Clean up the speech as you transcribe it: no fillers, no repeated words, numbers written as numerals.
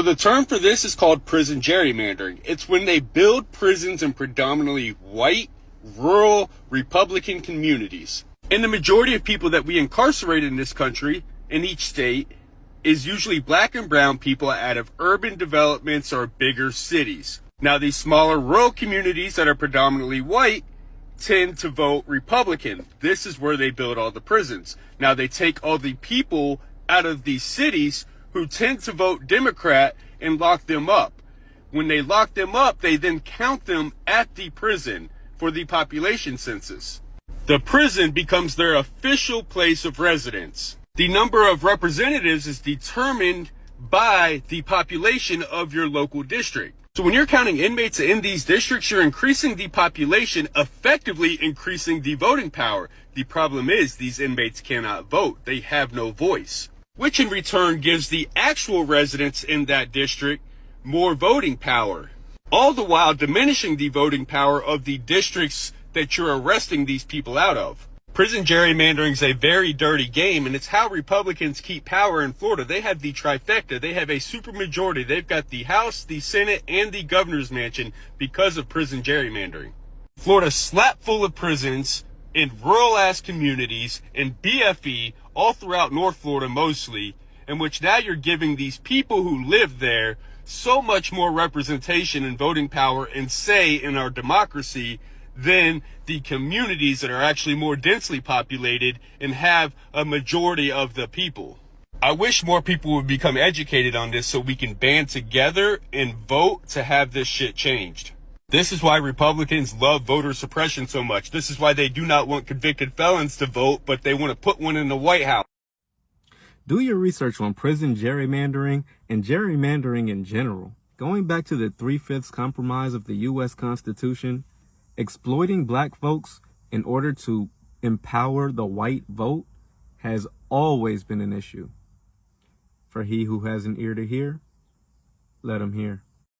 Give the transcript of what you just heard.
So the term for this is called prison gerrymandering. It's when they build prisons in predominantly white, rural, Republican communities. And the majority of people that we incarcerate in this country, in each state, is usually black and brown people out of urban developments or bigger cities. Now, these smaller rural communities that are predominantly white tend to vote Republican. This is where they build all the prisons. Now, they take all the people out of these cities who tend to vote Democrat and lock them up. When they lock them up, they then count them at the prison for the population census. The prison becomes their official place of residence. The number of representatives is determined by the population of your local district. So when you're counting inmates in these districts, you're increasing the population, effectively increasing the voting power. The problem is these inmates cannot vote. They have no voice, which in return gives the actual residents in that district more voting power, all the while diminishing the voting power of the districts that you're arresting these people out of. Prison gerrymandering is a very dirty game, and it's how Republicans keep power in Florida. They have the trifecta. They have a supermajority. They've got the House, the Senate, and the governor's mansion because of prison gerrymandering. Florida's slap full of prisons in rural-ass communities, in BFE, all throughout North Florida mostly, in which now you're giving these people who live there so much more representation and voting power and say in our democracy than the communities that are actually more densely populated and have a majority of the people. I wish more people would become educated on this so we can band together and vote to have this shit changed. This is why Republicans love voter suppression so much. This is why they do not want convicted felons to vote, but they want to put one in the White House. Do your research on prison gerrymandering and gerrymandering in general. Going back to the 3/5 compromise of the U.S. Constitution, exploiting black folks in order to empower the white vote has always been an issue. For he who has an ear to hear, let him hear.